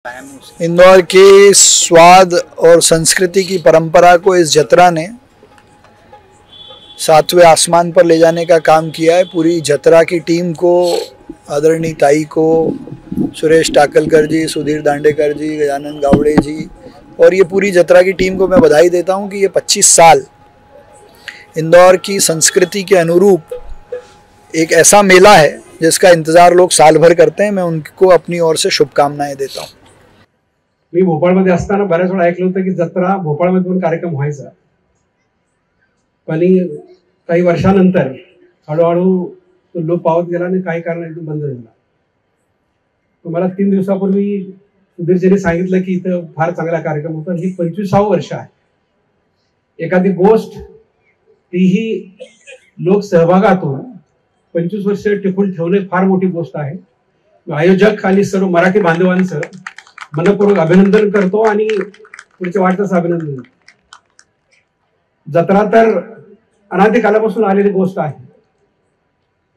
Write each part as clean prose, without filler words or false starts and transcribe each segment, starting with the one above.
इंदौर के स्वाद और संस्कृति की परंपरा को इस जतरा ने सातवें आसमान पर ले जाने का काम किया है। पूरी जतरा की टीम को, आदरणीय ताई को, सुरेश टाकलकर जी, सुधीर दांडेकर जी, गजानन गावड़े जी और ये पूरी जतरा की टीम को मैं बधाई देता हूं कि ये 25 साल इंदौर की संस्कृति के अनुरूप एक ऐसा मेला है जिसका इंतजार लोग साल भर करते हैं। मैं उनको अपनी ओर से शुभकामनाएं देता हूं। मी भोपाळमध्ये असताना बऱ्याच वेळा ऐकलं होतं की जत्रा भोपाळमध्ये पण कार्यक्रम व्हायचा, पण काही वर्षानंतर हळूहळू तो लोप पावत गेला आणि काही कारणाने बंद झाला। मला 3 दिवसापूर्वी सुधीरजींनी सांगितलं की इथं फार चांगला कार्यक्रम होता। ही 25वे वर्ष आहे। एखादी गोष्ट तीही लोक सहभागातून 25 वर्ष टिकून ठेवणे फार मोठी गोष्ट आहे। आयोजक आणि सर्व मराठी बांधवांचं मनपूर्वक अभिनंदन करतो आणि पुढच्या वाटचालीचं अभिनंदन। जत्रा तर अनादी कालापासून आलेली गोष्ट आहे।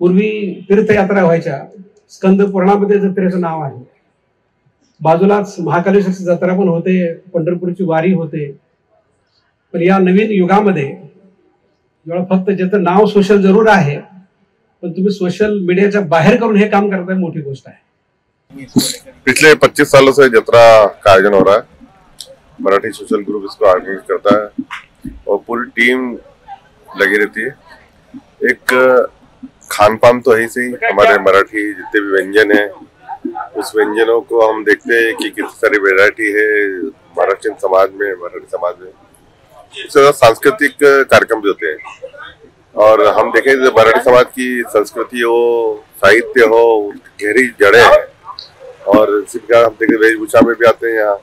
पूर्वी तीर्थयात्रा व्हायच्या, स्कंद पुराणामध्ये जत्रेचं नाव आहे। बाजूलाच महाकालेश्वरची जत्रा पण होते, पंढरपूरची वारी होते। पण या नवीन युगामध्ये जेव्हा फक्त ज्याचं नाव सोशल जरूर आहे, पण तुम्ही सोशल मीडियाच्या बाहेर करून हे काम करताय, मोठी गोष्ट आहे। पिछले 25 सालों से जतरा का आयोजन हो रहा है। मराठी सोशल ग्रुप इसको ऑर्गेनाइज करता है और पूरी टीम लगी रहती है। एक खान पान तो है ही, हमारे मराठी जितने भी व्यंजन है उस व्यंजनों को हम देखते हैं कि कितनी सारी वैरायटी है महाराष्ट्रीयन समाज में, मराठी समाज में। उसके साथ सांस्कृतिक कार्यक्रम भी होते हैं और हम देखें मराठी समाज की संस्कृति हो, साहित्य हो, गहरी जड़ें हैं और इसी प्रकार हम देखें वेशभूषा में भी आते हैं यहाँ,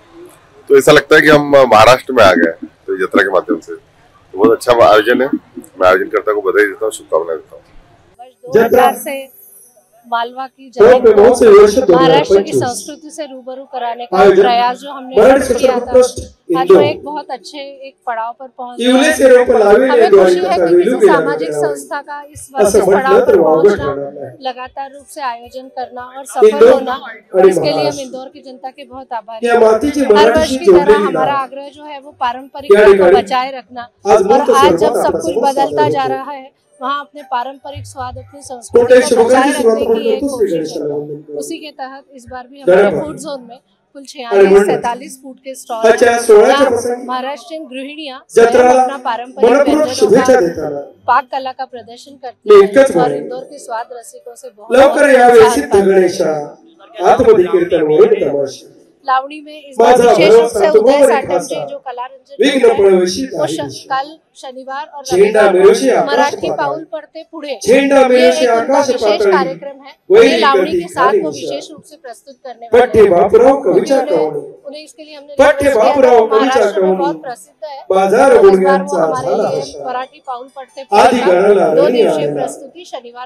तो ऐसा लगता है कि हम महाराष्ट्र में आ गए तो जतरा के माध्यम से। तो बहुत अच्छा आयोजन है। मैं आयोजनकर्ता को बधाई देता हूँ, शुभकामनाएं देता हूँ। 2000 से मालवा की जमीन को महाराष्ट्र की संस्कृति से रूबरू कराने का प्रयास जो हमने किया था, आज वो एक बहुत अच्छे एक पड़ाव पर पहुंच गया है। हमें खुशी है कि किसी सामाजिक संस्था का इस वर्ष इस पड़ाव पर पहुंचना, लगातार रूप से आयोजन करना और सफल होना, और इसके लिए हम इंदौर की जनता के बहुत आभारी हैं। हर वर्ष की तरह हमारा आग्रह जो है वो पारंपरिकता को बचाए रखना, और आज जब सब कुछ बदलता जा रहा है वहाँ अपने पारंपरिक स्वाद, अपनी संस्कृति को बचाए रखने की एक कोशिश है। उसी के तहत इस बार भी हमारे फूड जोन में कुल 46-47 फूड के स्टॉल महाराष्ट्रीयन गृहिणियां अपना पारंपरिक व्यंजनों का, पाक कला का प्रदर्शन करती हैं और इंदौर के स्वाद रसिकों से बहुत लावणी में इस बार विशेष रूप से उदय साटम जी जो कला रंजन कल शनिवार और रविवार मराठी पाऊल पड़ते पुढे ये एक विशेष कार्यक्रम है। ये लावणी के साथ वो विशेष रूप से प्रस्तुत करने वाले हैं। उन्हें इसके लिए हमने महाराष्ट्र में बहुत प्रसिद्ध है, तो इस बार वो हमारे लिए मराठी पाऊल पड़ते पुढे 2 दिवसीय प्रस्तुति शनिवार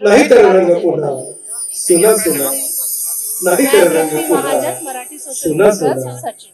महाजन मराठी सोशल सचिव।